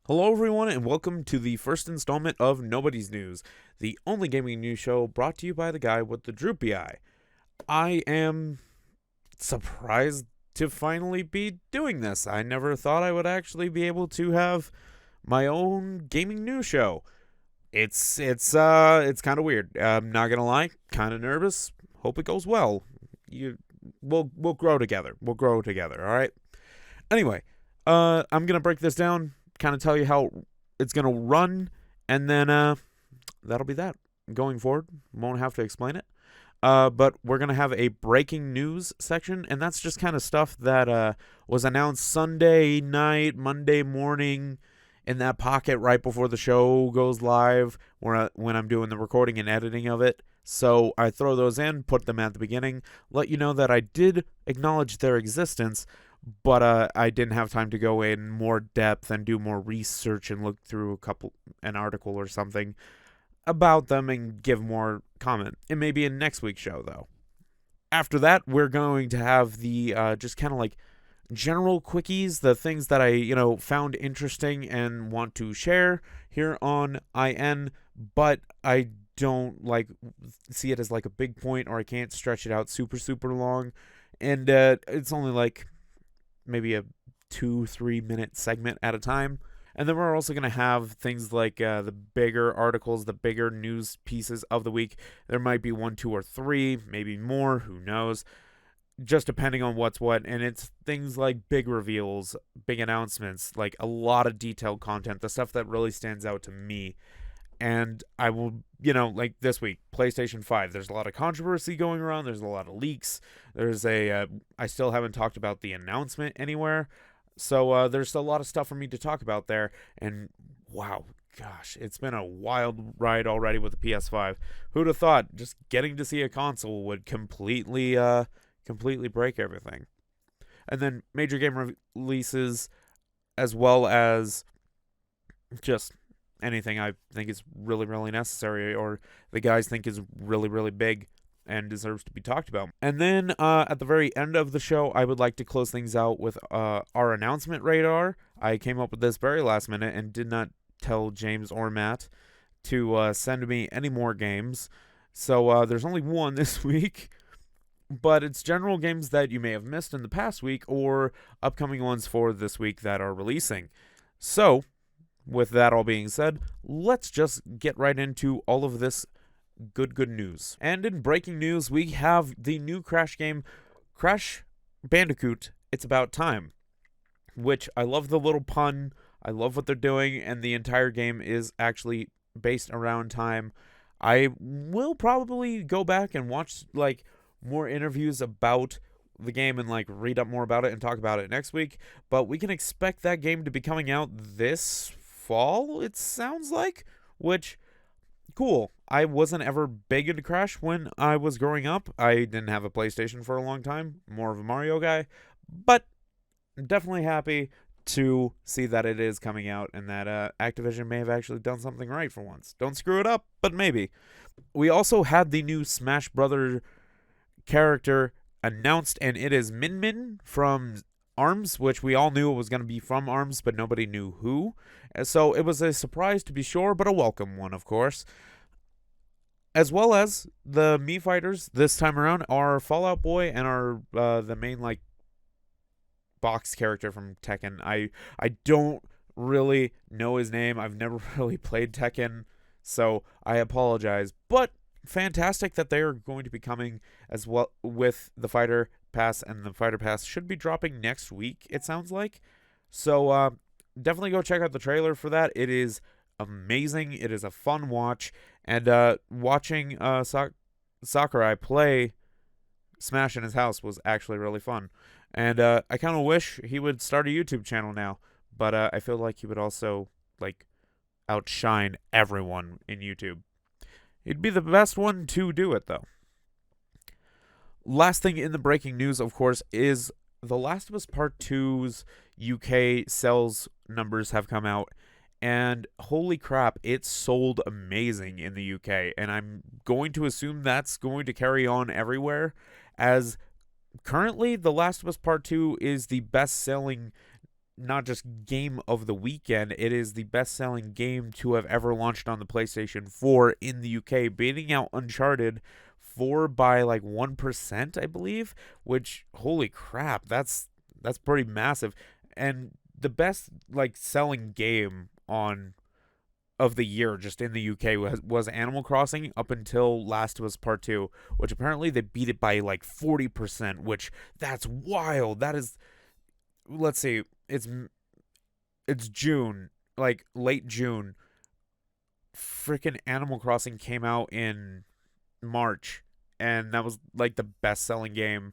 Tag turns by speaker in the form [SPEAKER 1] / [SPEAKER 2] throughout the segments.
[SPEAKER 1] Hello, everyone, and welcome to the first installment of Nobody's News, the only gaming news show brought to you by the guy with the droopy eye. I am surprised to finally be doing this. I never thought I would actually be able to have my own gaming news show. It's kind of weird. I'm not gonna lie, kind of nervous. Hope it goes well. We'll grow together. We'll grow together. All right. Anyway, I'm gonna break this down, kind of tell you how it's gonna run, and then that'll be that. Going forward, won't have to explain it. But we're gonna have a breaking news section, and that's just kind of stuff that was announced Sunday night, Monday morning, in that pocket right before the show goes live, when I'm doing the recording and editing of it. So I throw those in, put them at the beginning, let you know that I did acknowledge their existence, but I didn't have time to go in more depth and do more research and look through an article or something about them and give more comment. It may be in next week's show, though. After that, we're going to have the just kind of like general quickies, the things that I found interesting and want to share here on IN, but I don't like see it as like a big point, or I can't stretch it out super long, and it's only like maybe a 2-3 minute segment at a time. And then we're also going to have things like the bigger articles, the bigger news pieces of the week. There might be 1, 2, or 3, maybe more, who knows, just depending on what's what. And it's things like big reveals, big announcements, like a lot of detailed content, the stuff that really stands out to me. And I will, like this week, PlayStation 5. There's a lot of controversy going around. There's a lot of leaks. I still haven't talked about the announcement anywhere. So there's a lot of stuff for me to talk about there. And wow, gosh, it's been a wild ride already with the PS5. Who'd have thought just getting to see a console would completely break everything? And then major game releases, as well as just anything I think is really necessary, or the guys think is really big and deserves to be talked about. And then at the very end of the show, I would like to close things out with our announcement radar. I came up with this very last minute and did not tell James or Matt to send me any more games. So there's only one this week, but it's general games that you may have missed in the past week, or upcoming ones for this week that are releasing. So with that all being said, let's just get right into all of this good news. And in breaking news, we have the new Crash game, Crash Bandicoot, It's About Time, which I love the little pun. I love what they're doing, and the entire game is actually based around time. I will probably go back and watch like more interviews about the game and like read up more about it and talk about it next week, but we can expect that game to be coming out this fall, it sounds like, which cool. I wasn't ever big into Crash when I was growing up. I didn't have a PlayStation for a long time, more of a Mario guy, but I'm definitely happy to see that it is coming out, and that Activision may have actually done something right for once. Don't screw it up, but maybe. We also had the new Smash Brother character announced, and it is Min Min from ARMS, which we all knew it was going to be from ARMS, but nobody knew who. So it was a surprise to be sure, but a welcome one, of course. As well as the Mii fighters this time around are Fallout Boy and are the main like box character from Tekken. I don't really know his name. I've never really played Tekken, so I apologize. But fantastic that they are going to be coming as well with the Fighter Pass, and the Fighter Pass should be dropping next week, it sounds like. So definitely go check out the trailer for that. It is amazing. It is a fun watch, and watching Sakurai play Smash in his house was actually really fun. And I kind of wish he would start a YouTube channel now, but I feel like he would also like outshine everyone in YouTube. He'd be the best one to do it, though. Last thing in the breaking news, of course, is The Last of Us Part 2's UK sales numbers have come out, and holy crap, it sold amazing in the UK, and I'm going to assume that's going to carry on everywhere, as currently The Last of Us Part 2 is the best-selling not just game of the weekend, it is the best-selling game to have ever launched on the PlayStation 4 in the UK, beating out Uncharted 4 by like 1%, I believe, which holy crap, that's pretty massive. And the best like selling game on of the year just in the UK was Animal Crossing up until Last of Us Part 2, which apparently they beat it by like 40%, which that's wild. That is, let's see, it's June, like late June. Freaking Animal Crossing came out in March, and that was like the best-selling game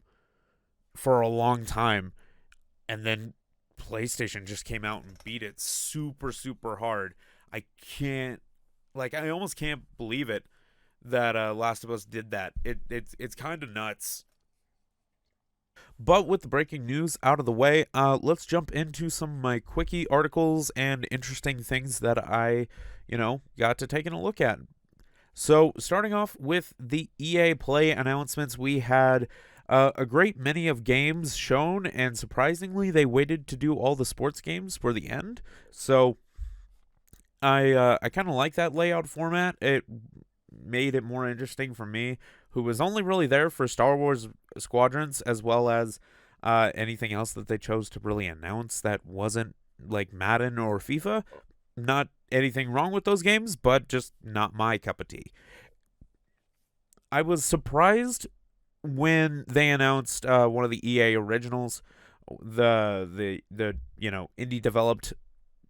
[SPEAKER 1] for a long time. And then PlayStation just came out and beat it super super hard. I can't I almost can't believe it that Last of Us did that. It's kind of nuts. But with the breaking news out of the way, let's jump into some of my quickie articles and interesting things that I, got to taking a look at. So, starting off with the EA Play announcements, we had a great many of games shown, and surprisingly, they waited to do all the sports games for the end. So, I kind of like that layout format. It made it more interesting for me, who was only really there for Star Wars Squadrons, as well as anything else that they chose to really announce that wasn't like Madden or FIFA. Not anything wrong with those games, but just not my cup of tea. I was surprised when they announced one of the EA originals. The indie developed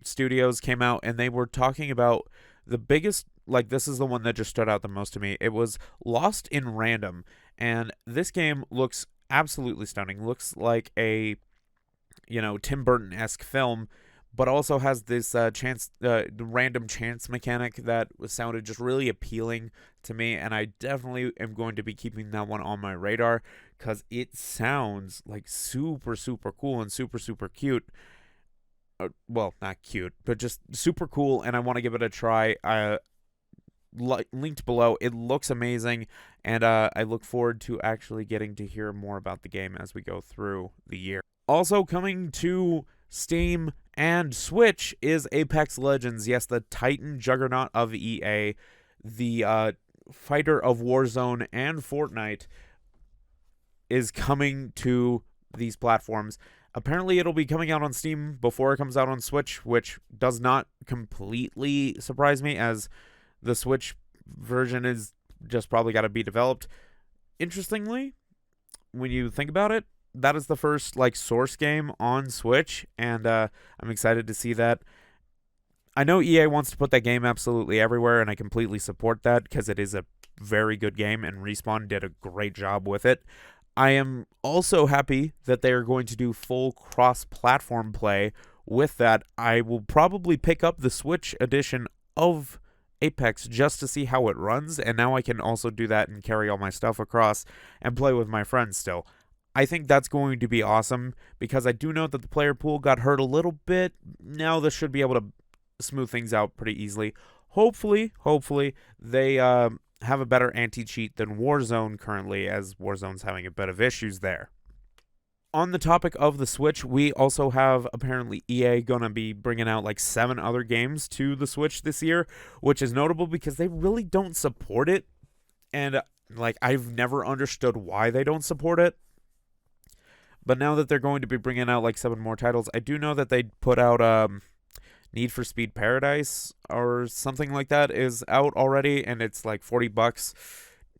[SPEAKER 1] studios came out, and they were talking about the biggest, like, this is the one that just stood out the most to me. It was Lost in Random, and this game looks absolutely stunning. Looks like a Tim Burton-esque film, but also has this random chance mechanic that sounded just really appealing to me, and I definitely am going to be keeping that one on my radar because it sounds like super super cool and super super cute. Well, not cute, but just super cool, and I want to give it a try. Linked below. It looks amazing, and I look forward to actually getting to hear more about the game as we go through the year. Also coming to Steam and Switch is Apex Legends. Yes, the Titan juggernaut of EA, the fighter of Warzone and Fortnite, is coming to these platforms. Apparently, it'll be coming out on Steam before it comes out on Switch, which does not completely surprise me, as the Switch version is just probably got to be developed. Interestingly, when you think about it, that is the first Source game on Switch, and I'm excited to see that. I know EA wants to put that game absolutely everywhere, and I completely support that because it is a very good game, and Respawn did a great job with it. I am also happy that they are going to do full cross-platform play with that. I will probably pick up the Switch edition of Apex just to see how it runs, and now I can also do that and carry all my stuff across and play with my friends still. I think that's going to be awesome because I do know that the player pool got hurt a little bit. Now this should be able to smooth things out pretty easily. Hopefully, they have a better anti-cheat than Warzone currently, as Warzone's having a bit of issues there. On the topic of the Switch, we also have apparently EA gonna be bringing out 7 other games to the Switch this year, which is notable because they really don't support it, and I've never understood why they don't support it. But now that they're going to be bringing out 7 more titles, I do know that they put out Need for Speed Paradise or something like that is out already, and it's $40.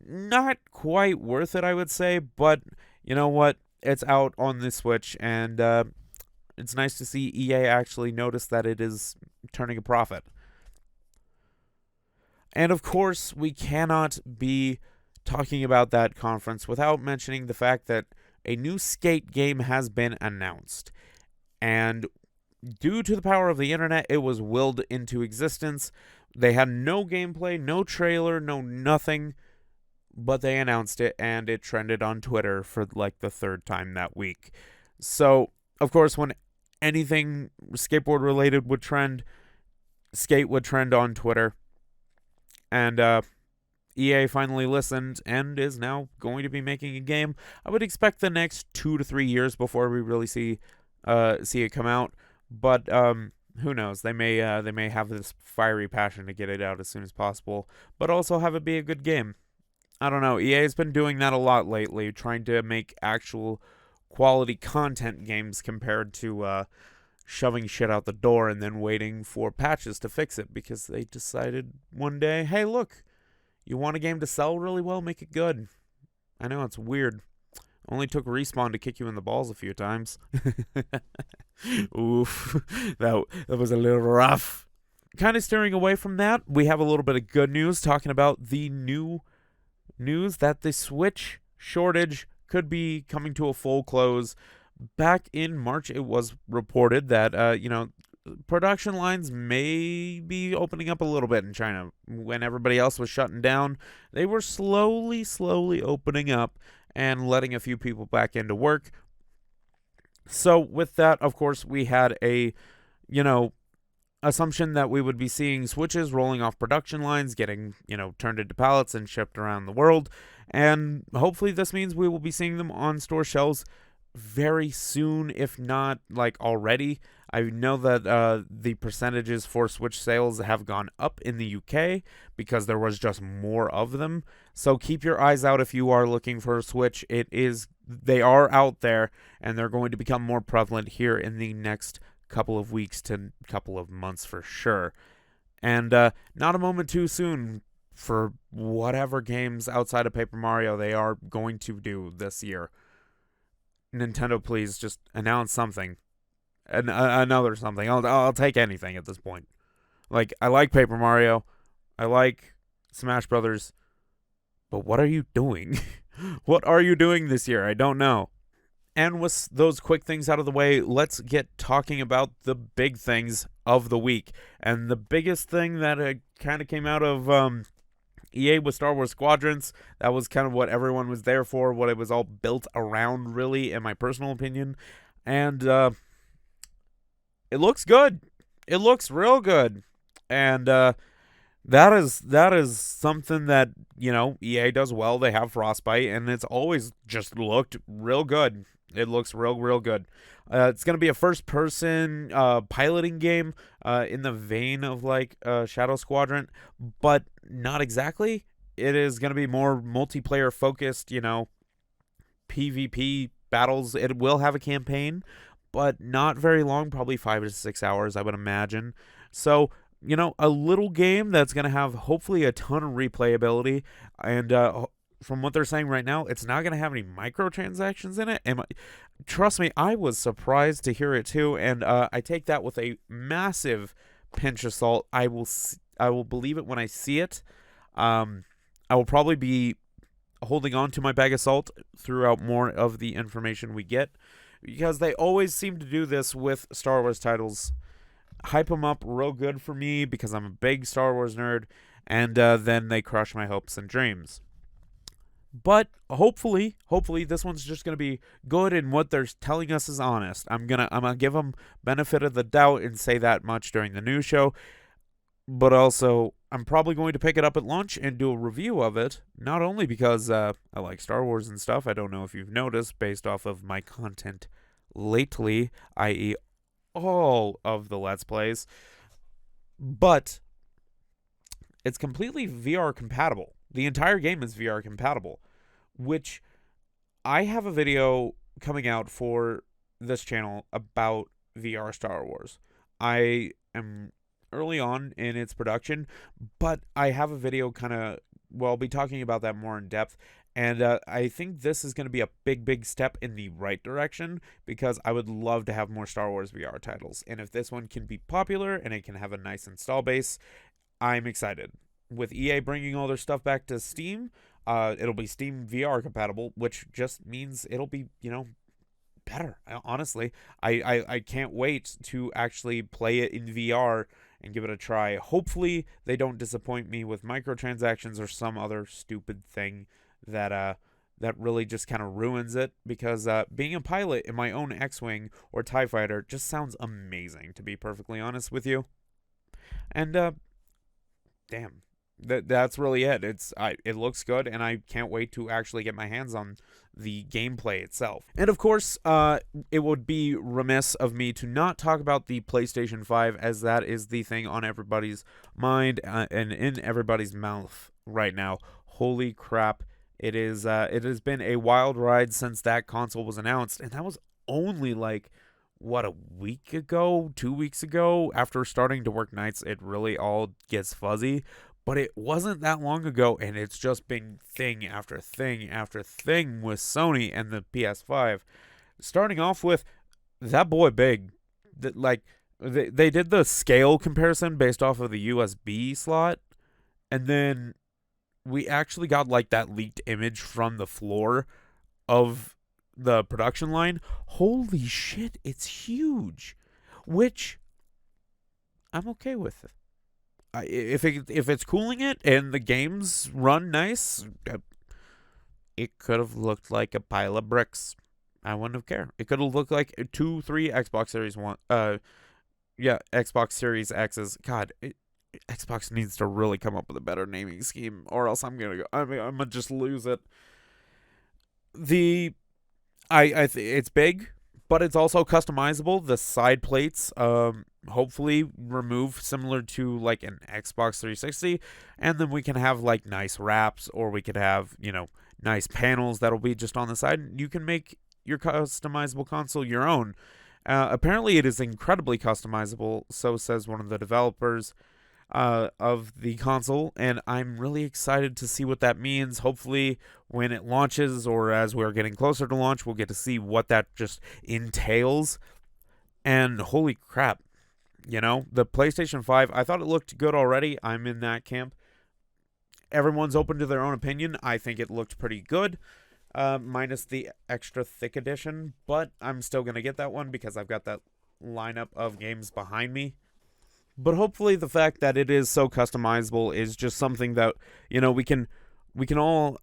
[SPEAKER 1] Not quite worth it, I would say, but you know what? It's out on the Switch, and it's nice to see EA actually notice that it is turning a profit. And of course, we cannot be talking about that conference without mentioning the fact that a new Skate game has been announced. And due to the power of the internet, it was willed into existence. They had no gameplay, no trailer, no nothing, but they announced it, and it trended on Twitter for the 3rd time that week. So, of course, when anything skateboard related would trend, Skate would trend on Twitter. And EA finally listened and is now going to be making a game. I would expect the next 2 to 3 years before we really see it come out. But who knows? They may have this fiery passion to get it out as soon as possible, but also have it be a good game. I don't know. EA has been doing that a lot lately, trying to make actual quality content games compared to shoving shit out the door and then waiting for patches to fix it because they decided one day, hey, look, you want a game to sell really well, make it good. I know it's weird. Only took Respawn to kick you in the balls a few times. Oof, that was a little rough. Kind of steering away from that, we have a little bit of good news talking about the new news that the Switch shortage could be coming to a full close. Back in March, it was reported that, production lines may be opening up a little bit in China. When everybody else was shutting down, they were slowly opening up and letting a few people back into work. So with that, of course, we had a, assumption that we would be seeing Switches rolling off production lines, getting, turned into pallets and shipped around the world. And hopefully this means we will be seeing them on store shelves very soon, if not like already. I know that the percentages for Switch sales have gone up in the UK because there was just more of them. So keep your eyes out if you are looking for a Switch. They are out there, and they're going to become more prevalent here in the next couple of weeks to couple of months for sure. And not a moment too soon for whatever games outside of Paper Mario they are going to do this year. Nintendo, please just announce something. Another something. I'll take anything at this point. Like, I like Paper Mario. I like Smash Brothers. But what are you doing? What are you doing this year? I don't know. And with those quick things out of the way, let's get talking about the big things of the week. And the biggest thing that kind of came out of EA with Star Wars Squadrons, that was kind of what everyone was there for, what it was all built around, really, in my personal opinion. And it looks good. It looks real good. And that is something that, EA does well. They have Frostbite, and it's always just looked real good. It looks real good. It's going to be a first-person piloting game in the vein of, like, Shadow Squadron, but not exactly. It is going to be more multiplayer-focused, PvP battles. It will have a campaign, but not very long, probably 5 to 6 hours, I would imagine. So, a little game that's going to have hopefully a ton of replayability. And from what they're saying right now, it's not going to have any microtransactions in it. Trust me, I was surprised to hear it too. And I take that with a massive pinch of salt. I will believe it when I see it. I will probably be holding on to my bag of salt throughout more of the information we get, because they always seem to do this with Star Wars titles. Hype them up real good for me because I'm a big Star Wars nerd, and then they crush my hopes and dreams. But hopefully this one's just gonna be good, and what they're telling us is honest. I'm gonna give them benefit of the doubt and say that much during the news show. But also, I'm probably going to pick it up at launch and do a review of it. Not only because I like Star Wars and stuff. I don't know if you've noticed based off of my content lately, i.e. all of the Let's Plays, but it's completely VR compatible. The entire game is VR compatible, which I have a video coming out for this channel about VR Star Wars. I am early on in its production, but I have a video I'll be talking about that more in depth. And I think this is going to be a big step in the right direction, because I would love to have more Star Wars VR titles. And if this one can be popular and it can have a nice install base, I'm excited. With EA bringing all their stuff back to Steam, it'll be Steam VR compatible, which just means it'll be, better. Honestly, I can't wait to actually play it in VR and give it a try. Hopefully they don't disappoint me with microtransactions or some other stupid thing that really just kind of ruins it, because being a pilot in my own X-Wing or TIE Fighter just sounds amazing, to be perfectly honest with you. And damn, That's really it. It looks good, and I can't wait to actually get my hands on the gameplay itself. And of course, it would be remiss of me to not talk about the PlayStation 5, as that is the thing on everybody's mind and in everybody's mouth right now. Holy crap. It has been a wild ride since that console was announced, and that was only like, what, a week ago, 2 weeks ago. After starting to work nights, it really all gets fuzzy, but it wasn't that long ago, and it's just been thing after thing after thing with Sony and the PS5. Starting off with that boy big, like they did the scale comparison based off of the USB slot, and then we actually got like that leaked image from the floor of the production line. Holy shit, it's huge, which I'm okay with. If it's cooling it and the games run nice, it could have looked like a pile of bricks. I wouldn't have cared. It could have looked like 2-3 Xbox Series One. Xbox Series X's. God, Xbox needs to really come up with a better naming scheme, or else I'm gonna just lose it. It's big, but it's also customizable. The side plates, hopefully remove similar to like an Xbox 360, and then we can have like nice wraps, or we could have nice panels that'll be just on the side. You can make your customizable console your own. Apparently, it is incredibly customizable. So says one of the developers of the console, and I'm really excited to see what that means. Hopefully when it launches, or as we're getting closer to launch, we'll get to see what that just entails. And holy crap, the PlayStation 5, I thought it looked good already. I'm in that camp. Everyone's open to their own opinion. I think it looked pretty good, minus the extra thick edition, but I'm still going to get that one because I've got that lineup of games behind me. But hopefully the fact that it is so customizable is just something that, we can all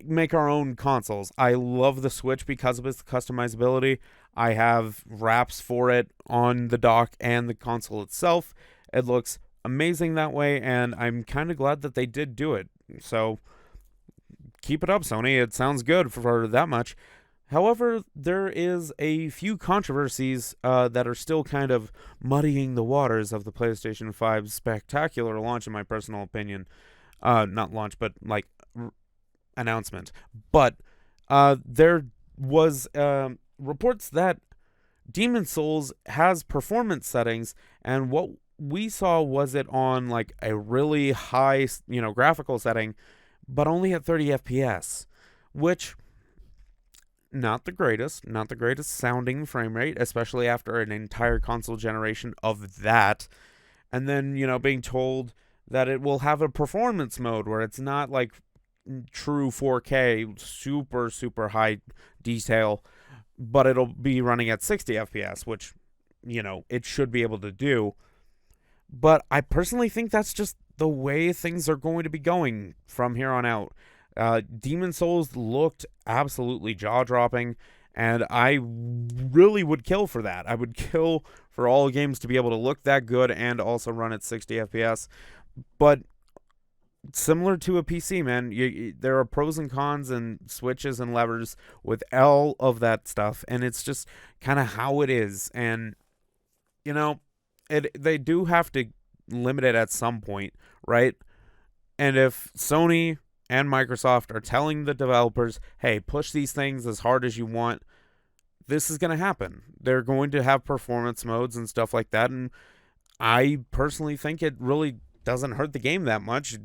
[SPEAKER 1] make our own consoles. I love the Switch because of its customizability. I have wraps for it on the dock and the console itself. It looks amazing that way, and I'm kind of glad that they did do it. So keep it up, Sony. It sounds good for that much. However, there is a few controversies that are still kind of muddying the waters of the PlayStation 5's spectacular launch, in my personal opinion. Not launch, but like announcement. But there was reports that Demon's Souls has performance settings, and what we saw was it on like a really high, graphical setting, but only at 30 FPS, which not the greatest sounding frame rate, especially after an entire console generation of that. And then, being told that it will have a performance mode where it's not like true 4K, super, super high detail, but it'll be running at 60 FPS, which, it should be able to do. But I personally think that's just the way things are going to be going from here on out. Demon's Souls looked absolutely jaw-dropping, and I really would kill for that. I would kill for all games to be able to look that good and also run at 60 FPS. But similar to a PC, man, there are pros and cons and switches and levers with all of that stuff, and it's just kind of how it is. And, they do have to limit it at some point, right? And if Sony and Microsoft are telling the developers, hey, push these things as hard as you want, this is going to happen. They're going to have performance modes and stuff like that, and I personally think it really doesn't hurt the game that much. It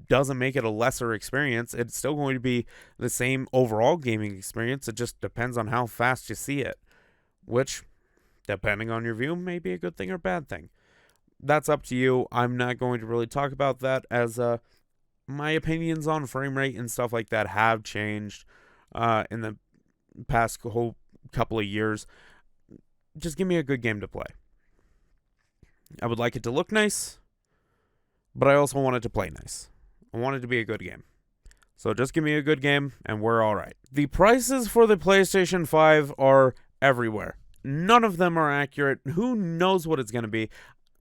[SPEAKER 1] doesn't make it a lesser experience. It's still going to be the same overall gaming experience. It just depends on how fast you see it, which, depending on your view, may be a good thing or bad thing. That's up to you. I'm not going to really talk about that, as my opinions on frame rate and stuff like that have changed in the past whole couple of years. Just give me a good game to play. I would like it to look nice, but I also want it to play nice. I want it to be a good game. So just give me a good game, and we're all right. The prices for the PlayStation 5 are everywhere. None of them are accurate. Who knows what it's going to be?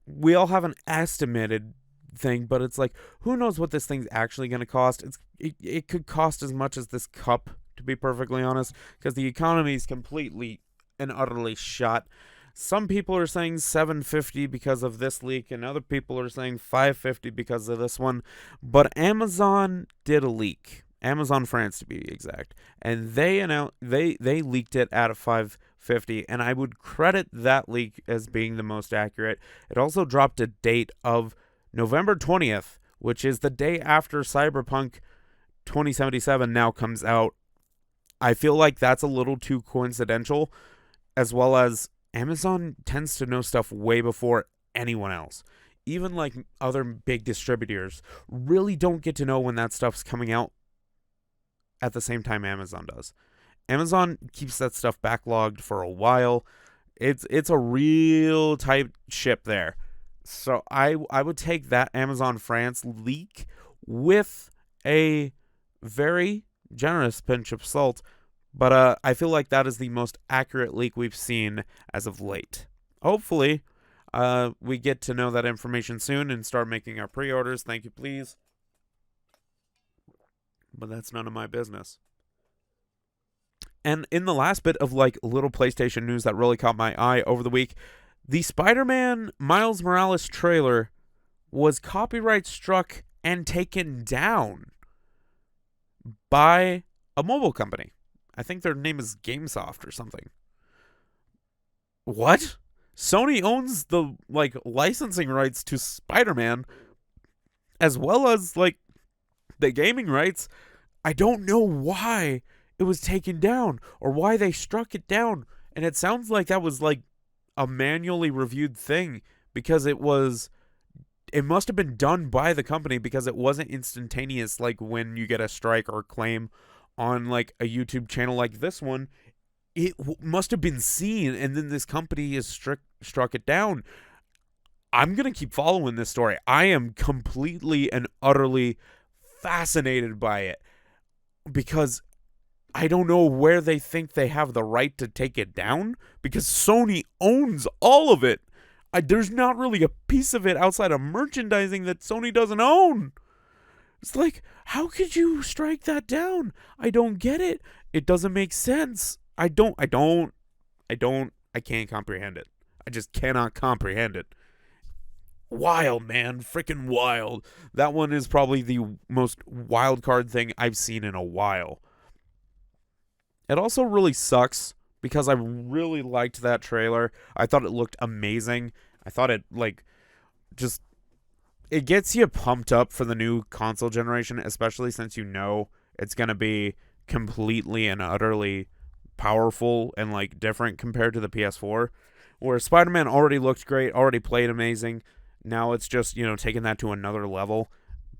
[SPEAKER 1] We all have an estimated thing, but it's like, who knows what this thing's actually going to cost? It could cost as much as this cup, to be perfectly honest, because the economy is completely and utterly shot. Some people are saying $750 because of this leak, and other people are saying $550 because of this one. But Amazon did a leak. Amazon France, to be exact, and they leaked it at a $550, and I would credit that leak as being the most accurate. It also dropped a date of November 20th, which is the day after Cyberpunk 2077 now comes out. I feel like that's a little too coincidental, as well as Amazon tends to know stuff way before anyone else. Even like other big distributors really don't get to know when that stuff's coming out at the same time Amazon does. Amazon keeps that stuff backlogged for a while. It's a real tight ship there. So I would take that Amazon France leak with a very generous pinch of salt, but I feel like that is the most accurate leak we've seen as of late. Hopefully, we get to know that information soon and start making our pre-orders. Thank you, please. But that's none of my business. And in the last bit of like little PlayStation news that really caught my eye over the week, the Spider-Man Miles Morales trailer was copyright struck and taken down by a mobile company. I think their name is GameSoft or something. What? Sony owns the like licensing rights to Spider-Man as well as like the gaming rights. I don't know why it was taken down or why they struck it down. And it sounds like that was like a manually reviewed thing, because it must have been done by the company, because it wasn't instantaneous like when you get a strike or claim on like a YouTube channel like this one. It must have been seen, and then this company has struck it down. I'm going to keep following this story. I am completely and utterly fascinated by it, because I don't know where they think they have the right to take it down, because Sony owns all of it. There's not really a piece of it outside of merchandising that Sony doesn't own. It's like, how could you strike that down? I don't get it. It doesn't make sense. I can't comprehend it. I just cannot comprehend it. Wild, man. Freaking wild. That one is probably the most wild card thing I've seen in a while. It also really sucks because I really liked that trailer. I thought it looked amazing. I thought it, like, just... It gets you pumped up for the new console generation, especially since you know it's going to be completely and utterly powerful and, like, different compared to the PS4. Where Spider-Man already looked great, already played amazing. Now it's just, taking that to another level.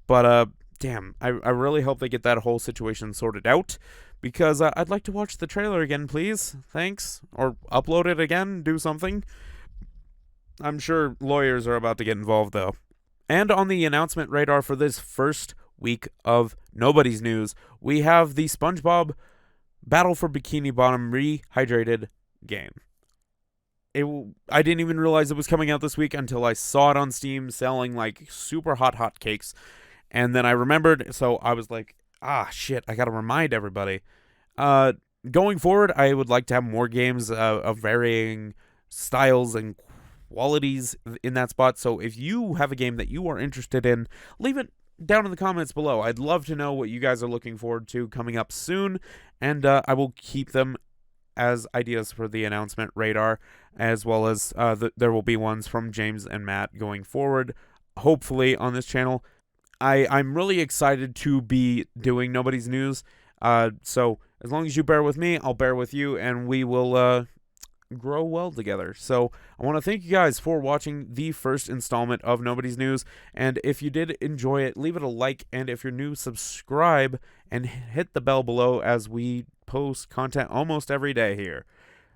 [SPEAKER 1] But, damn, I really hope they get that whole situation sorted out, because I'd like to watch the trailer again, please. Thanks. Or upload it again, do something. I'm sure lawyers are about to get involved, though. And on the announcement radar for this first week of Nobodies news, we have the SpongeBob Battle for Bikini Bottom rehydrated game. I didn't even realize it was coming out this week until I saw it on Steam selling like super hot cakes. And then I remembered, so I was like, shit, I gotta remind everybody. Going forward, I would like to have more games of varying styles and qualities in that spot. So if you have a game that you are interested in, leave it down in the comments below. I'd love to know what you guys are looking forward to coming up soon, and I will keep them as ideas for the announcement radar, as well as there will be ones from James and Matt going forward, hopefully on this channel. I'm really excited to be doing Nobody's News, so as long as you bear with me, I'll bear with you, and we will grow well together. So I want to thank you guys for watching the first installment of Nobody's News, and if you did enjoy it, leave it a like, and if you're new, subscribe and hit the bell below, as we post content almost every day here.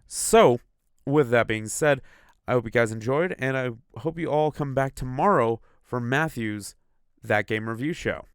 [SPEAKER 1] So with that being said, I hope you guys enjoyed, and I hope you all come back tomorrow for Matthew's That Game Review Show.